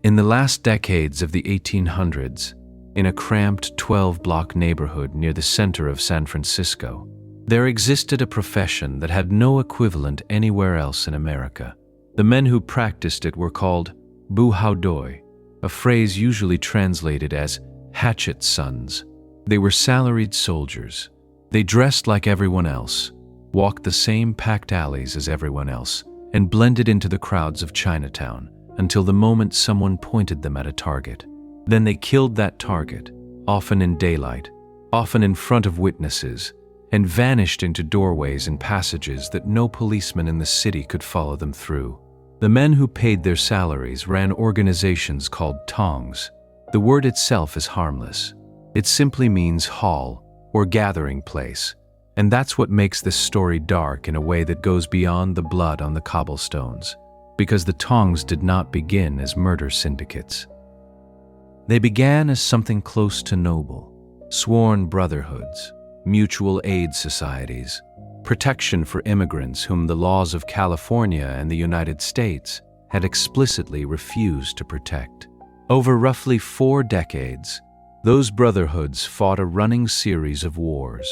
In the last decades of the 1800s, in a cramped 12-block neighborhood near the center of San Francisco, there existed a profession that had no equivalent anywhere else in America. The men who practiced it were called buhaudoi, a phrase usually translated as hatchet sons. They were salaried soldiers. They dressed like everyone else, walked the same packed alleys as everyone else, and blended into the crowds of Chinatown until the moment someone pointed them at a target. Then they killed that target, often in daylight, often in front of witnesses, and vanished into doorways and passages that no policeman in the city could follow them through. The men who paid their salaries ran organizations called tongs. The word itself is harmless. It simply means hall or gathering place, and that's what makes this story dark in a way that goes beyond the blood on the cobblestones, because the tongs did not begin as murder syndicates. They began as something close to noble, sworn brotherhoods, mutual aid societies, protection for immigrants whom the laws of California and the United States had explicitly refused to protect. Over roughly 4 decades, those brotherhoods fought a running series of wars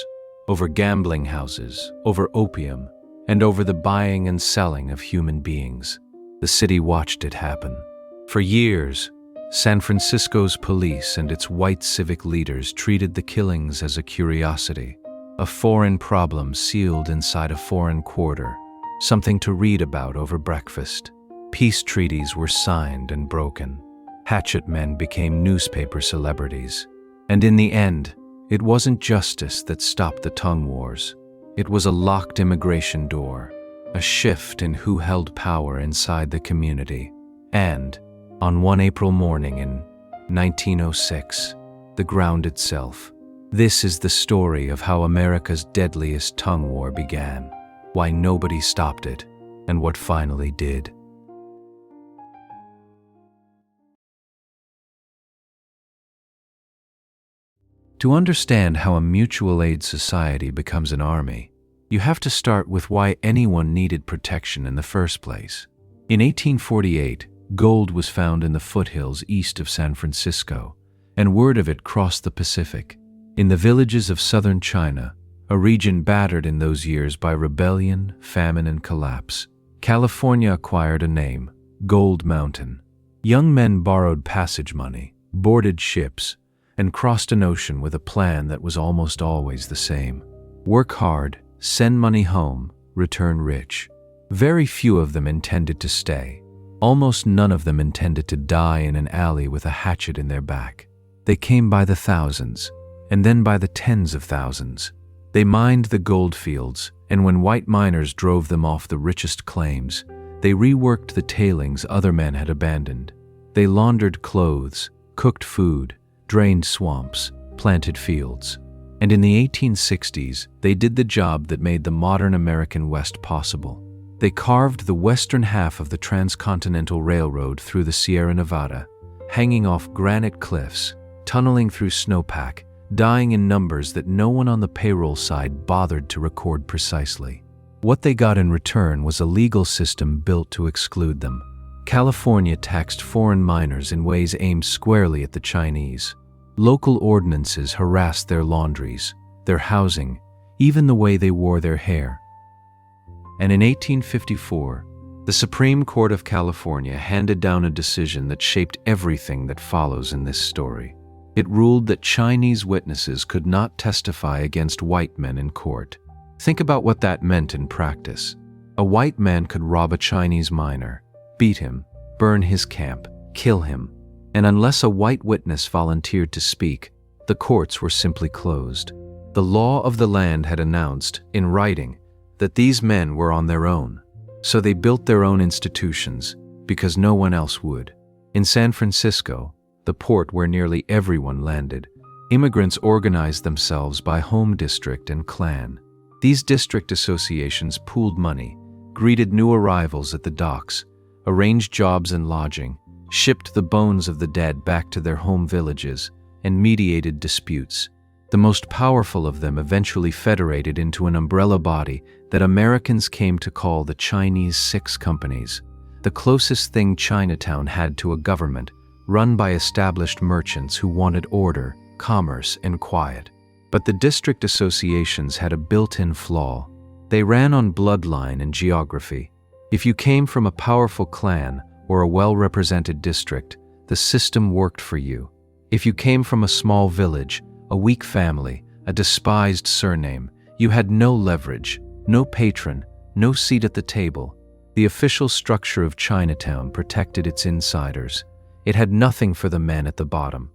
over gambling houses, over opium, and over the buying and selling of human beings. The city watched it happen. For years, San Francisco's police and its white civic leaders treated the killings as a curiosity, a foreign problem sealed inside a foreign quarter, something to read about over breakfast. Peace treaties were signed and broken. Hatchet men became newspaper celebrities. And in the end, it wasn't justice that stopped the tongue wars. It was a locked immigration door, a shift in who held power inside the community. And, on one April morning in 1906, the ground itself. This is the story of how America's deadliest tongue war began, why nobody stopped it, and what finally did. To understand how a mutual aid society becomes an army, you have to start with why anyone needed protection in the first place. In 1848, gold was found in the foothills east of San Francisco, and word of it crossed the Pacific. In the villages of southern China, a region battered in those years by rebellion, famine, and collapse, California acquired a name, Gold Mountain. Young men borrowed passage money, boarded ships, and crossed an ocean with a plan that was almost always the same. Work hard, send money home, return rich. Very few of them intended to stay. Almost none of them intended to die in an alley with a hatchet in their back. They came by the thousands, and then by the tens of thousands. They mined the gold fields, and when white miners drove them off the richest claims, they reworked the tailings other men had abandoned. They laundered clothes, cooked food, drained swamps, planted fields. And in the 1860s, they did the job that made the modern American West possible. They carved the western half of the Transcontinental Railroad through the Sierra Nevada, hanging off granite cliffs, tunneling through snowpack, dying in numbers that no one on the payroll side bothered to record precisely. What they got in return was a legal system built to exclude them. California taxed foreign miners in ways aimed squarely at the Chinese. Local ordinances harassed their laundries, their housing, even the way they wore their hair. And in 1854, the Supreme Court of California handed down a decision that shaped everything that follows in this story. It ruled that Chinese witnesses could not testify against white men in court. Think about what that meant in practice. A white man could rob a Chinese miner, beat him, burn his camp, kill him, and unless a white witness volunteered to speak, the courts were simply closed. The law of the land had announced, in writing, that these men were on their own, so they built their own institutions, because no one else would. In San Francisco, the port where nearly everyone landed, immigrants organized themselves by home district and clan. These district associations pooled money, greeted new arrivals at the docks, arranged jobs and lodging, shipped the bones of the dead back to their home villages, and mediated disputes. The most powerful of them eventually federated into an umbrella body that Americans came to call the Chinese Six Companies, the closest thing Chinatown had to a government run by established merchants who wanted order, commerce, and quiet. But the district associations had a built-in flaw. They ran on bloodline and geography. If you came from a powerful clan or a well-represented district, the system worked for you. If you came from a small village, a weak family, a despised surname, you had no leverage, no patron, no seat at the table. The official structure of Chinatown protected its insiders. It had nothing for the men at the bottom.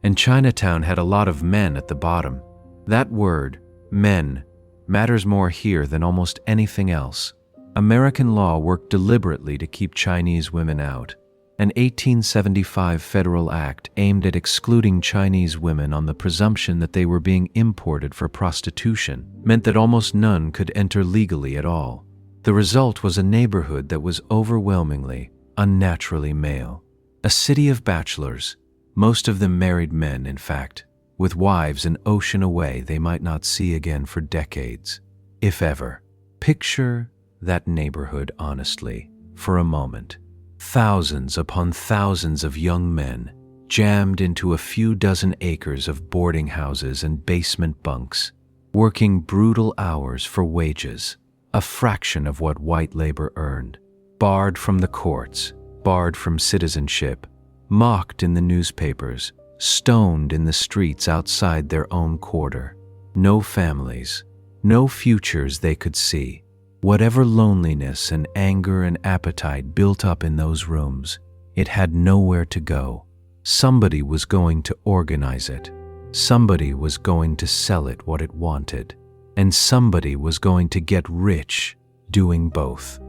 And Chinatown had a lot of men at the bottom. That word, men, matters more here than almost anything else. American law worked deliberately to keep Chinese women out. An 1875 federal act aimed at excluding Chinese women on the presumption that they were being imported for prostitution meant that almost none could enter legally at all. The result was a neighborhood that was overwhelmingly, unnaturally male. A city of bachelors, most of them married men, in fact, with wives an ocean away they might not see again for decades, if ever. Picture that neighborhood honestly, for a moment. Thousands upon thousands of young men jammed into a few dozen acres of boarding houses and basement bunks, working brutal hours for wages, a fraction of what white labor earned, barred from the courts, barred from citizenship, mocked in the newspapers, stoned in the streets outside their own quarter. No families, no futures they could see. Whatever loneliness and anger and appetite built up in those rooms, it had nowhere to go. Somebody was going to organize it. Somebody was going to sell it what it wanted. And somebody was going to get rich doing both.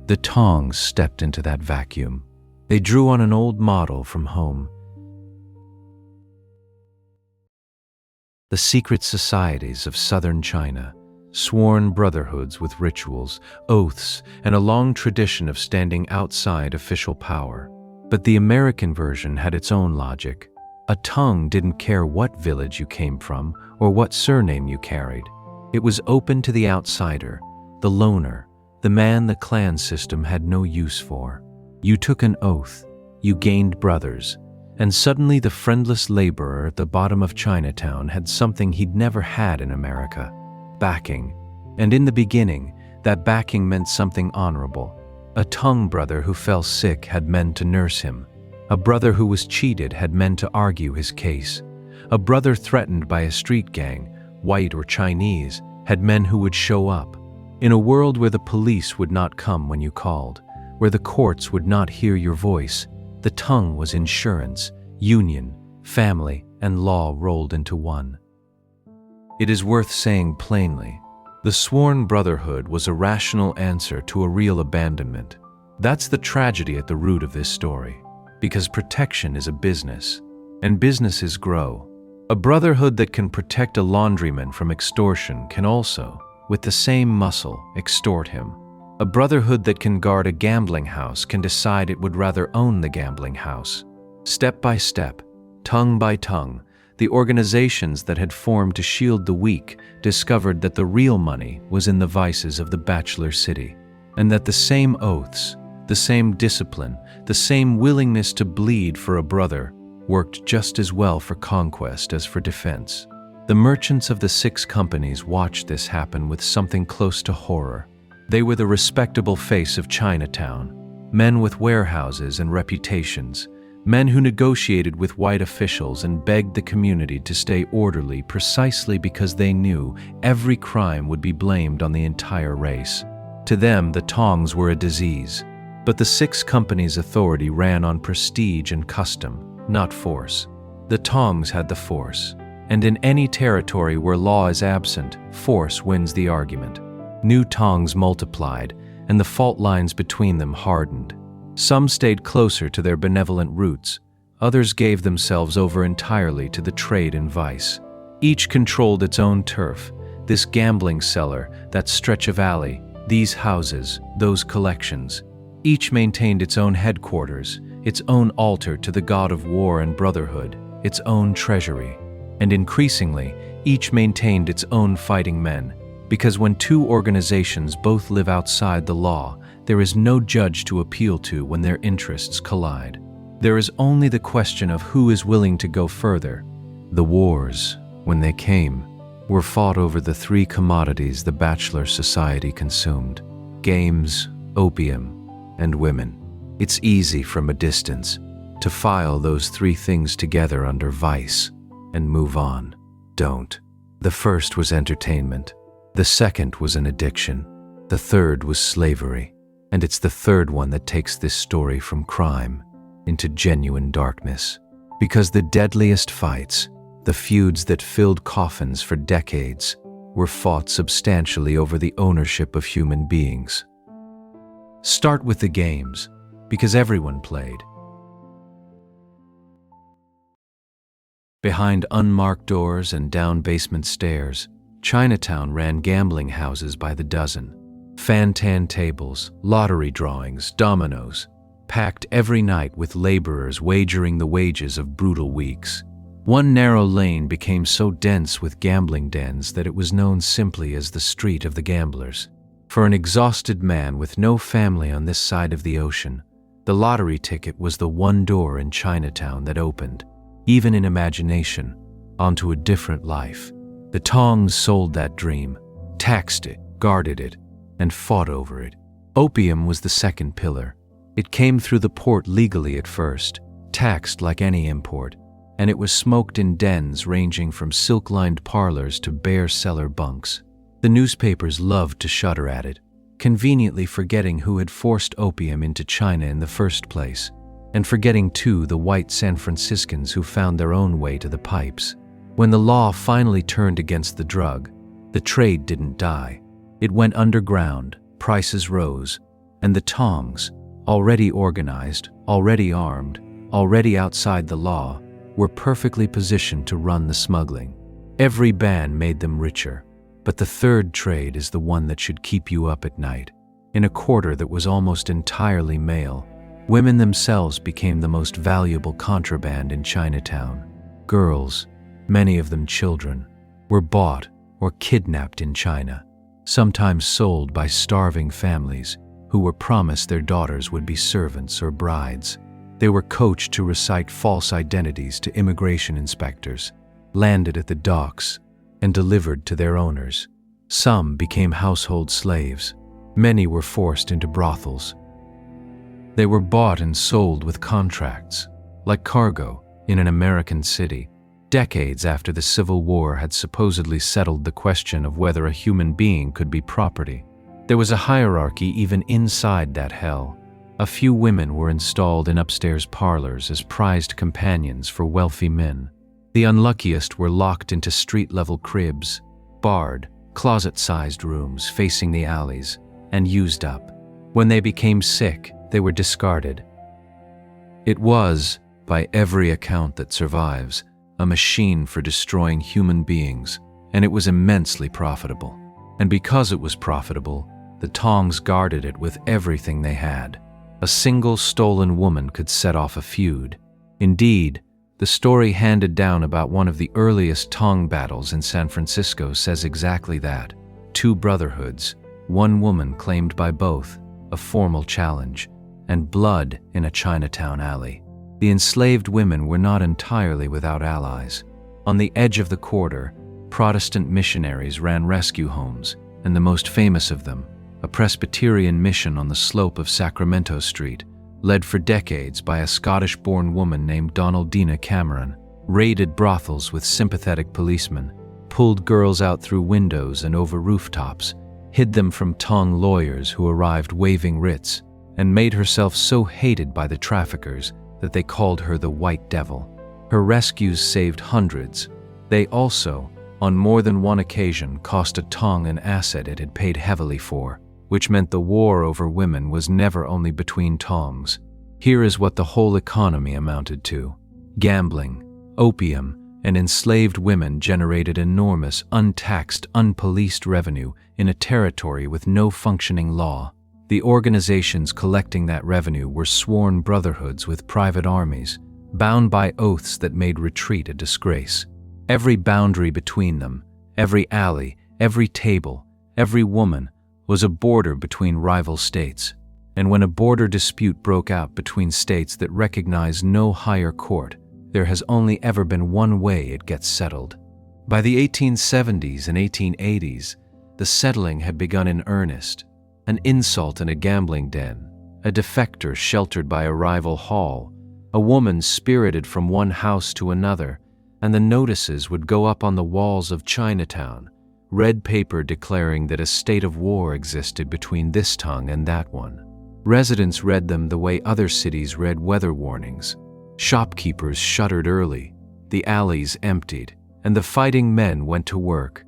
The Tongs stepped into that vacuum. They drew on an old model from home. The secret societies of southern China, sworn brotherhoods with rituals, oaths, and a long tradition of standing outside official power. But the American version had its own logic. A Tong didn't care what village you came from or what surname you carried. It was open to the outsider, the loner, the man the clan system had no use for. You took an oath, you gained brothers, and suddenly the friendless laborer at the bottom of Chinatown had something he'd never had in America. Backing. And in the beginning, that backing meant something honorable. A Tong brother who fell sick had men to nurse him. A brother who was cheated had men to argue his case. A brother threatened by a street gang, white or Chinese, had men who would show up. In a world where the police would not come when you called, where the courts would not hear your voice, the Tong was insurance, union, family, and law rolled into one. It is worth saying plainly, the sworn brotherhood was a rational answer to a real abandonment. That's the tragedy at the root of this story, because protection is a business, and businesses grow. A brotherhood that can protect a laundryman from extortion can also, with the same muscle, extort him. A brotherhood that can guard a gambling house can decide it would rather own the gambling house. Step by step, tongue by tongue, the organizations that had formed to shield the weak discovered that the real money was in the vices of the bachelor city, and that the same oaths, the same discipline, the same willingness to bleed for a brother worked just as well for conquest as for defense. The merchants of the 6 companies watched this happen with something close to horror. They were the respectable face of Chinatown, men with warehouses and reputations, men who negotiated with white officials and begged the community to stay orderly precisely because they knew every crime would be blamed on the entire race. To them, the Tongs were a disease, but the 6 companies' authority ran on prestige and custom, not force. The Tongs had the force, and in any territory where law is absent, force wins the argument. New Tongs multiplied, and the fault lines between them hardened. Some stayed closer to their benevolent roots. Others gave themselves over entirely to the trade in vice. Each controlled its own turf, this gambling cellar, that stretch of alley, these houses, those collections. Each maintained its own headquarters, its own altar to the god of war and brotherhood, its own treasury. And increasingly, each maintained its own fighting men, because when 2 organizations both live outside the law, there is no judge to appeal to when their interests collide. There is only the question of who is willing to go further. The wars, when they came, were fought over the three commodities the bachelor society consumed: games, opium, and women. It's easy from a distance to file those three things together under vice and move on. Don't. The first was entertainment. The second was an addiction. The third was slavery. And it's the third one that takes this story from crime into genuine darkness. Because the deadliest fights, the feuds that filled coffins for decades, were fought substantially over the ownership of human beings. Start with the games, because everyone played. Behind unmarked doors and down basement stairs, Chinatown ran gambling houses by the dozen. Fan-tan tables, lottery drawings, dominoes, packed every night with laborers wagering the wages of brutal weeks. One narrow lane became so dense with gambling dens that it was known simply as the Street of the Gamblers. For an exhausted man with no family on this side of the ocean, the lottery ticket was the one door in Chinatown that opened, even in imagination, onto a different life. The Tongs sold that dream, taxed it, guarded it, and fought over it. Opium was the second pillar. It came through the port legally at first, taxed like any import, and it was smoked in dens ranging from silk-lined parlors to bare cellar bunks. The newspapers loved to shudder at it, conveniently forgetting who had forced opium into China in the first place, and forgetting too the white San Franciscans who found their own way to the pipes. When the law finally turned against the drug, the trade didn't die. It went underground, prices rose, and the Tongs, already organized, already armed, already outside the law, were perfectly positioned to run the smuggling. Every ban made them richer, but the third trade is the one that should keep you up at night. In a quarter that was almost entirely male, women themselves became the most valuable contraband in Chinatown. Girls, many of them children, were bought or kidnapped in China, sometimes sold by starving families who were promised their daughters would be servants or brides. They were coached to recite false identities to immigration inspectors, landed at the docks, and delivered to their owners. Some became household slaves. Many were forced into brothels. They were bought and sold with contracts, like cargo, in an American city, decades after the Civil War had supposedly settled the question of whether a human being could be property. There was a hierarchy even inside that hell. A few women were installed in upstairs parlors as prized companions for wealthy men. The unluckiest were locked into street-level cribs, barred, closet-sized rooms facing the alleys, and used up. When they became sick, they were discarded. It was, by every account that survives, a machine for destroying human beings, and it was immensely profitable. And because it was profitable, the Tongs guarded it with everything they had. A single stolen woman could set off a feud. Indeed, the story handed down about one of the earliest Tong battles in San Francisco says exactly that. 2 brotherhoods, one woman claimed by both, a formal challenge, and blood in a Chinatown alley. The enslaved women were not entirely without allies. On the edge of the quarter, Protestant missionaries ran rescue homes, and the most famous of them, a Presbyterian mission on the slope of Sacramento Street, led for decades by a Scottish-born woman named Donaldina Cameron, raided brothels with sympathetic policemen, pulled girls out through windows and over rooftops, hid them from Tong lawyers who arrived waving writs, and made herself so hated by the traffickers that they called her the White Devil. Her rescues saved hundreds. They also, on more than one occasion, cost a Tong an asset it had paid heavily for, which meant the war over women was never only between Tongs. Here is what the whole economy amounted to. Gambling, opium, and enslaved women generated enormous, untaxed, unpoliced revenue in a territory with no functioning law. The organizations collecting that revenue were sworn brotherhoods with private armies, bound by oaths that made retreat a disgrace. Every boundary between them, every alley, every table, every woman, was a border between rival states. and when a border dispute broke out between states that recognize no higher court, there has only ever been one way it gets settled. By the 1870s and 1880s, the settling had begun in earnest. An insult in a gambling den, a defector sheltered by a rival hall, a woman spirited from one house to another, and the notices would go up on the walls of Chinatown, red paper declaring that a state of war existed between this tongue and that one. Residents read them the way other cities read weather warnings. Shopkeepers shuttered early, the alleys emptied, and the fighting men went to work.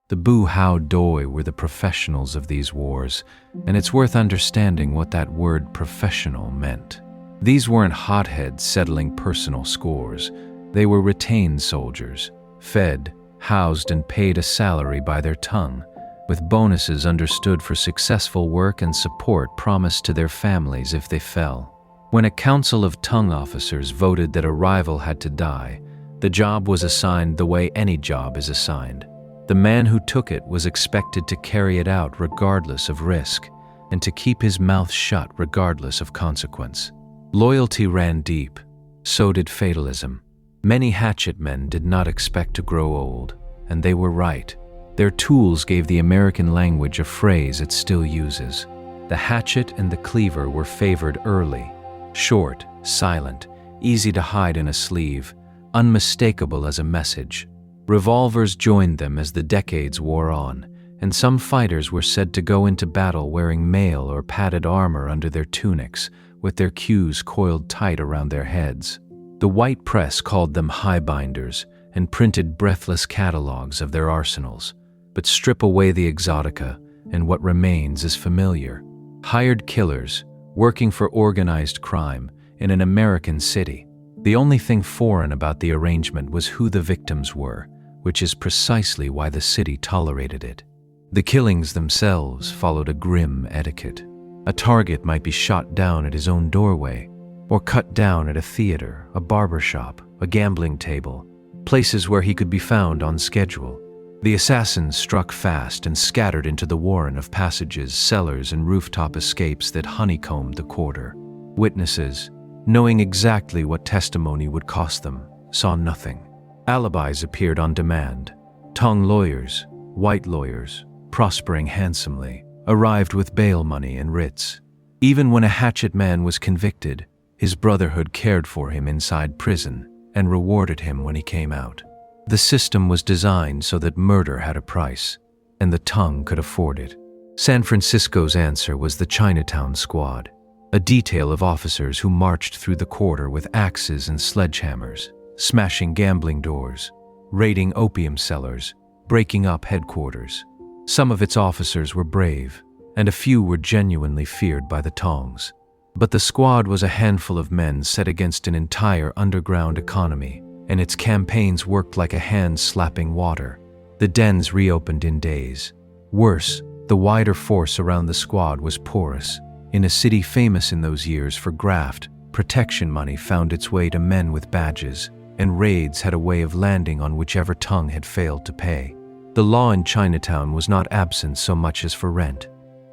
The Boo-How Doi were the professionals of these wars, and it's worth understanding what that word professional meant. These weren't hotheads settling personal scores. They were retained soldiers, fed, housed, and paid a salary by their tongue, with bonuses understood for successful work and support promised to their families if they fell. When a council of tongue officers voted that a rival had to die, the job was assigned the way any job is assigned. The man who took it was expected to carry it out regardless of risk, and to keep his mouth shut regardless of consequence. Loyalty ran deep. So did fatalism. Many hatchet men did not expect to grow old, and they were right. Their tools gave the American language a phrase it still uses. The hatchet and the cleaver were favored early. Short, silent, easy to hide in a sleeve, unmistakable as a message. Revolvers joined them as the decades wore on, and some fighters were said to go into battle wearing mail or padded armor under their tunics, with their queues coiled tight around their heads. The white press called them highbinders and printed breathless catalogs of their arsenals. But strip away the exotica, and what remains is familiar. Hired killers, working for organized crime in an American city. The only thing foreign about the arrangement was who the victims were, which is precisely why the city tolerated it. The killings themselves followed a grim etiquette. A target might be shot down at his own doorway, or cut down at a theater, a barber shop, a gambling table, places where he could be found on schedule. The assassins struck fast and scattered into the warren of passages, cellars, and rooftop escapes that honeycombed the quarter. Witnesses, knowing exactly what testimony would cost them, saw nothing. Alibis appeared on demand. Tong lawyers, white lawyers, prospering handsomely, arrived with bail money and writs. Even when a hatchet man was convicted, his brotherhood cared for him inside prison and rewarded him when he came out. The system was designed so that murder had a price, and the tongue could afford it. San Francisco's answer was the Chinatown Squad, a detail of officers who marched through the quarter with axes and sledgehammers, smashing gambling doors, raiding opium cellars, breaking up headquarters. Some of its officers were brave, and a few were genuinely feared by the tongs. But the squad was a handful of men set against an entire underground economy, and its campaigns worked like a hand slapping water. The dens reopened in days. Worse, the wider force around the squad was porous. In a city famous in those years for graft, protection money found its way to men with badges, and raids had a way of landing on whichever tongue had failed to pay. The law in Chinatown was not absent so much as for rent.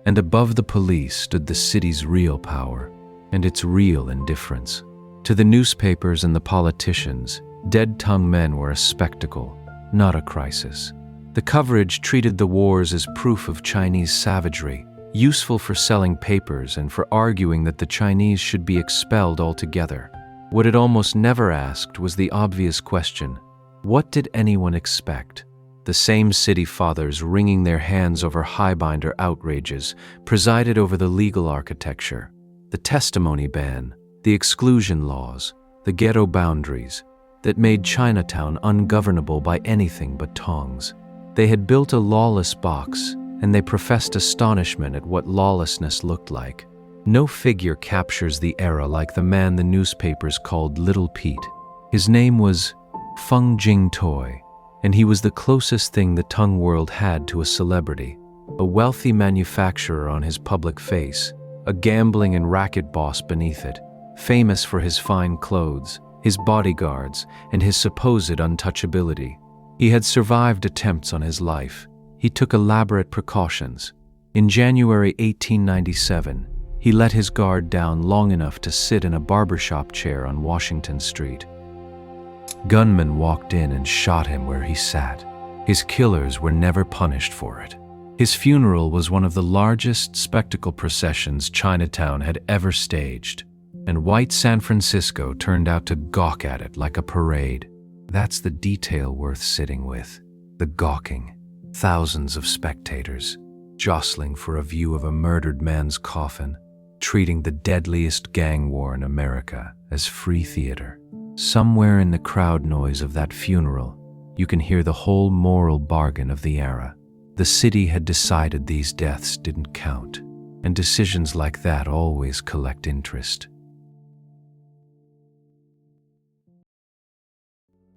And above the police stood the city's real power and its real indifference. To the newspapers and the politicians, dead tongue men were a spectacle, not a crisis. The coverage treated the wars as proof of Chinese savagery, useful for selling papers and for arguing that the Chinese should be expelled altogether. What it almost never asked was the obvious question: what did anyone expect? The same city fathers wringing their hands over highbinder outrages presided over the legal architecture, the testimony ban, the exclusion laws, the ghetto boundaries that made Chinatown ungovernable by anything but tongs. They had built a lawless box, and they professed astonishment at what lawlessness looked like. No figure captures the era like the man the newspapers called Little Pete. His name was Feng Jing Toi, and he was the closest thing the tongue world had to a celebrity, a wealthy manufacturer on his public face, a gambling and racket boss beneath it, famous for his fine clothes, his bodyguards, and his supposed untouchability. He had survived attempts on his life. he took elaborate precautions. In January 1897, he let his guard down long enough to sit in a barbershop chair on Washington Street. Gunmen walked in and shot him where he sat. His killers were never punished for it. His funeral was one of the largest spectacle processions Chinatown had ever staged, and white San Francisco turned out to gawk at it like a parade. That's the detail worth sitting with, the gawking. Thousands of spectators, jostling for a view of a murdered man's coffin, treating the deadliest gang war in America as free theater. Somewhere in the crowd noise of that funeral, you can hear the whole moral bargain of the era. The city had decided these deaths didn't count, and decisions like that always collect interest.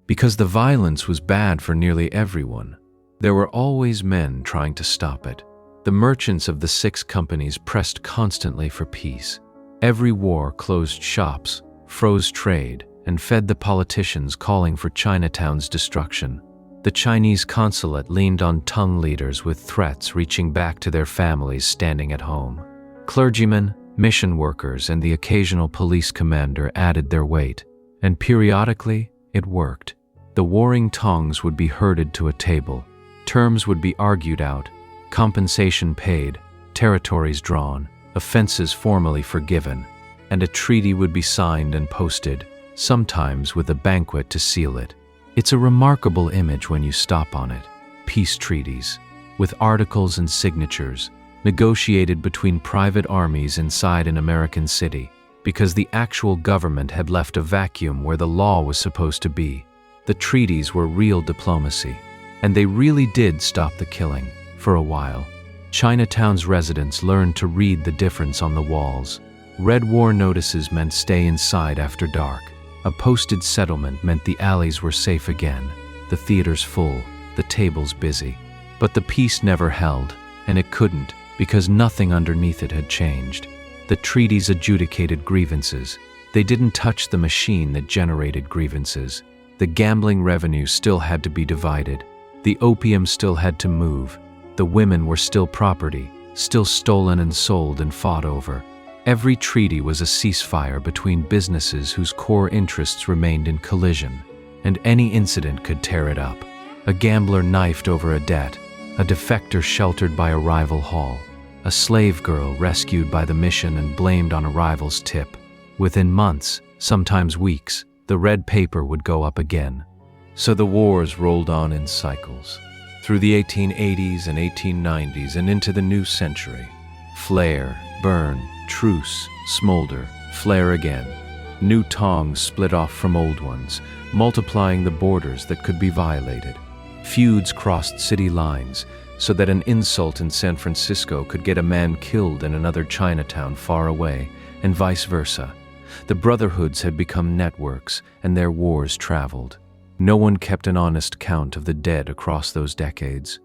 Because the violence was bad for nearly everyone, there were always men trying to stop it. The merchants of the 6 companies pressed constantly for peace. Every war closed shops, froze trade, and fed the politicians calling for Chinatown's destruction. The Chinese consulate leaned on Tong leaders with threats reaching back to their families standing at home. Clergymen, mission workers, and the occasional police commander added their weight, and periodically it worked. The warring Tongs would be herded to a table. Terms would be argued out, compensation paid, territories drawn, offenses formally forgiven, and a treaty would be signed and posted, sometimes with a banquet to seal it. It's a remarkable image when you stop on it. Peace treaties, with articles and signatures, negotiated between private armies inside an American city, because the actual government had left a vacuum where the law was supposed to be. The treaties were real diplomacy, and they really did stop the killing, for a while. Chinatown's residents learned to read the difference on the walls. Red war notices meant stay inside after dark. A posted settlement meant the alleys were safe again, the theaters full, the tables busy. But the peace never held, and it couldn't, because nothing underneath it had changed. The treaties adjudicated grievances. They didn't touch the machine that generated grievances. The gambling revenue still had to be divided. The opium still had to move. The women were still property, still stolen and sold and fought over. Every treaty was a ceasefire between businesses whose core interests remained in collision, and any incident could tear it up. A gambler knifed over a debt, a defector sheltered by a rival hall, a slave girl rescued by the mission and blamed on a rival's tip. Within months, sometimes weeks, the red paper would go up again. So the wars rolled on in cycles, through the 1880s and 1890s and into the new century. Flare, burn, truce, smolder, flare again. New tongs split off from old ones, multiplying the borders that could be violated. Feuds crossed city lines, so that an insult in San Francisco could get a man killed in another Chinatown far away, and vice versa. The brotherhoods had become networks, and their wars traveled. No one kept an honest count of the dead across those decades.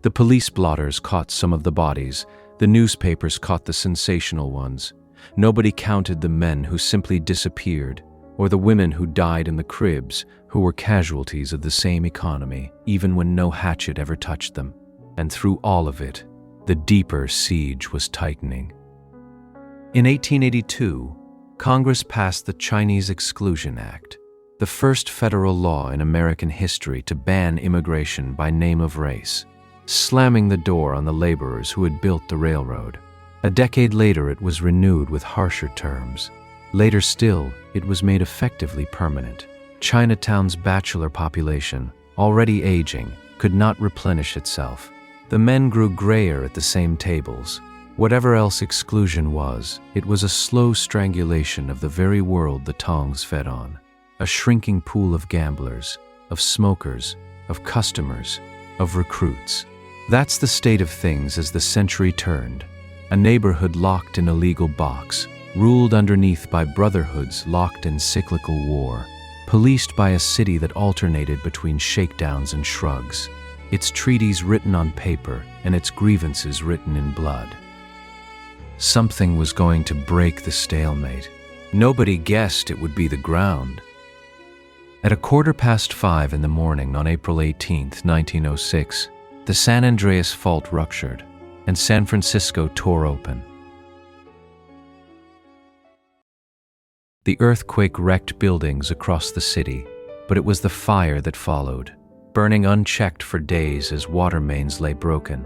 The police blotters caught some of the bodies. The newspapers caught the sensational ones. Nobody counted the men who simply disappeared, or the women who died in the cribs, who were casualties of the same economy, even when no hatchet ever touched them. And through all of it, the deeper siege was tightening. In 1882, Congress passed the Chinese Exclusion Act, the first federal law in American history to ban immigration by name of race, slamming the door on the laborers who had built the railroad. A decade later, it was renewed with harsher terms. Later still, it was made effectively permanent. Chinatown's bachelor population, already aging, could not replenish itself. The men grew grayer at the same tables. Whatever else exclusion was, it was a slow strangulation of the very world the Tongs fed on. A shrinking pool of gamblers, of smokers, of customers, of recruits. That's the state of things as the century turned. A neighborhood locked in a legal box, ruled underneath by brotherhoods locked in cyclical war, policed by a city that alternated between shakedowns and shrugs, its treaties written on paper and its grievances written in blood. Something was going to break the stalemate. Nobody guessed it would be the ground. At 5:15 in the morning on April 18, 1906, the San Andreas Fault ruptured, and San Francisco tore open. The earthquake wrecked buildings across the city, but it was the fire that followed, burning unchecked for days as water mains lay broken,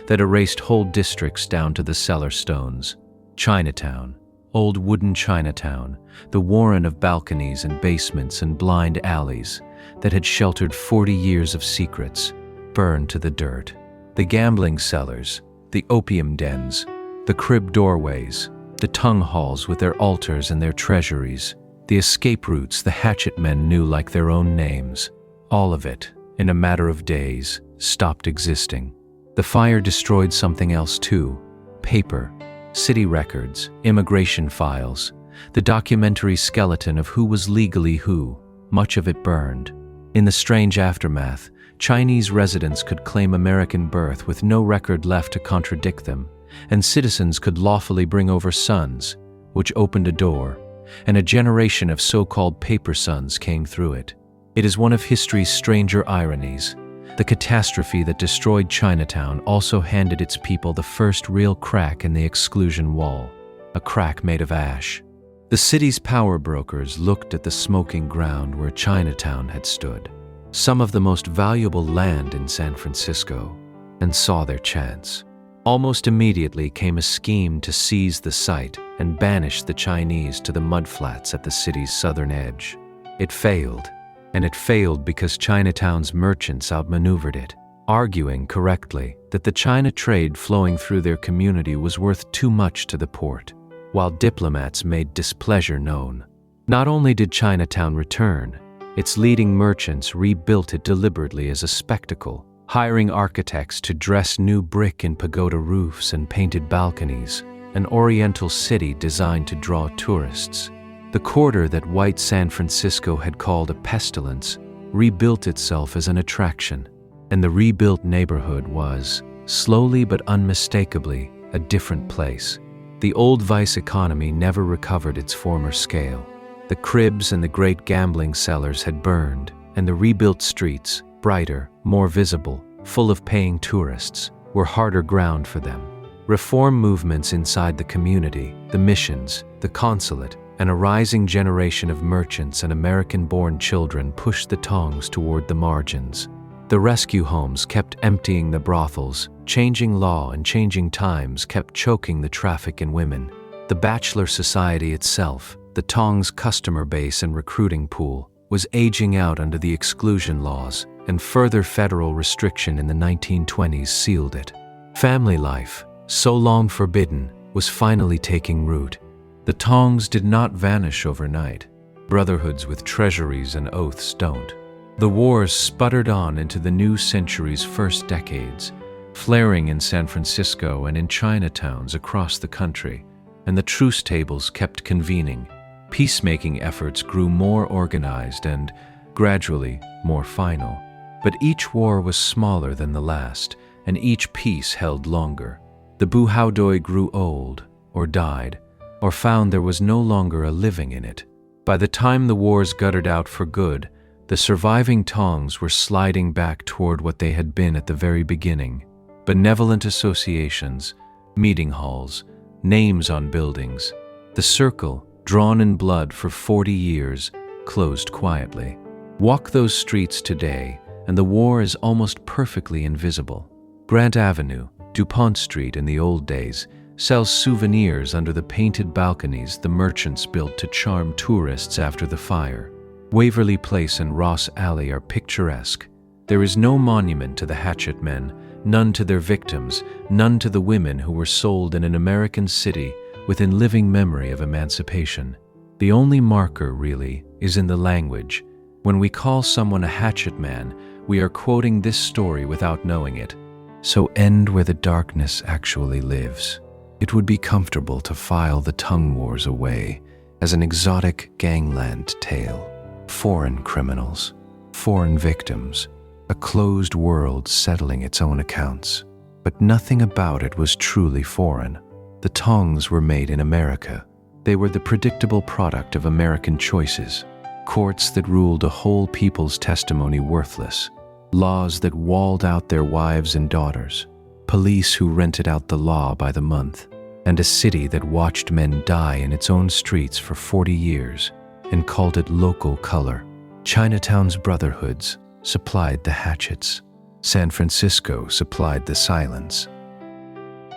that erased whole districts down to the cellar stones. Chinatown, old wooden Chinatown, the warren of balconies and basements and blind alleys that had sheltered 40 years of secrets, burned to the dirt. The gambling cellars, the opium dens, the crib doorways, the tongue halls with their altars and their treasuries, the escape routes the hatchet men knew like their own names, all of it, in a matter of days, stopped existing. The fire destroyed something else too: paper, city records, immigration files, the documentary skeleton of who was legally who. Much of it burned. In the strange aftermath, Chinese residents could claim American birth with no record left to contradict them, and citizens could lawfully bring over sons, which opened a door, and a generation of so-called paper sons came through it. It is one of history's stranger ironies. The catastrophe that destroyed Chinatown also handed its people the first real crack in the exclusion wall, a crack made of ash. The city's power brokers looked at the smoking ground where Chinatown had stood, some of the most valuable land in San Francisco, and saw their chance. Almost immediately came a scheme to seize the site and banish the Chinese to the mudflats at the city's southern edge. It failed, and it failed because Chinatown's merchants outmaneuvered it, arguing correctly that the China trade flowing through their community was worth too much to the port, while diplomats made displeasure known. Not only did Chinatown return, its leading merchants rebuilt it deliberately as a spectacle, hiring architects to dress new brick in pagoda roofs and painted balconies, an oriental city designed to draw tourists. The quarter that white San Francisco had called a pestilence rebuilt itself as an attraction, and the rebuilt neighborhood was, slowly but unmistakably, a different place. The old vice economy never recovered its former scale. The cribs and the great gambling cellars had burned, and the rebuilt streets, brighter, more visible, full of paying tourists, were harder ground for them. Reform movements inside the community, the missions, the consulate, and a rising generation of merchants and American-born children pushed the tongs toward the margins. The rescue homes kept emptying the brothels, changing law and changing times kept choking the traffic in women. The bachelor society itself, the tongs' customer base and recruiting pool, was aging out under the exclusion laws, and further federal restriction in the 1920s sealed it. Family life, so long forbidden, was finally taking root. The tongs did not vanish overnight. Brotherhoods with treasuries and oaths don't. The wars sputtered on into the new century's first decades, flaring in San Francisco and in Chinatowns across the country, and the truce tables kept convening. Peacemaking efforts grew more organized and, gradually, more final. But each war was smaller than the last, and each peace held longer. The buhaudoi grew old, or died, or found there was no longer a living in it. By the time the wars guttered out for good, the surviving tongs were sliding back toward what they had been at the very beginning. Benevolent associations, meeting halls, names on buildings. The circle, drawn in blood for 40 years, closed quietly. Walk those streets today, and the war is almost perfectly invisible. Grant Avenue, DuPont Street in the old days, sells souvenirs under the painted balconies the merchants built to charm tourists after the fire. Waverly Place and Ross Alley are picturesque. There is no monument to the hatchet men, none to their victims, none to the women who were sold in an American city within living memory of emancipation. The only marker, really, is in the language. When we call someone a hatchet man, we are quoting this story without knowing it. So end where the darkness actually lives. It would be comfortable to file the tongue wars away as an exotic gangland tale. Foreign criminals, foreign victims, a closed world settling its own accounts. But nothing about it was truly foreign. The tongs were made in America. They were the predictable product of American choices, courts that ruled a whole people's testimony worthless, laws that walled out their wives and daughters, police who rented out the law by the month, and a city that watched men die in its own streets for 40 years and called it local color. Chinatown's brotherhoods supplied the hatchets. San Francisco supplied the silence.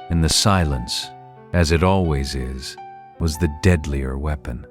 And the silence, as it always is, was the deadlier weapon.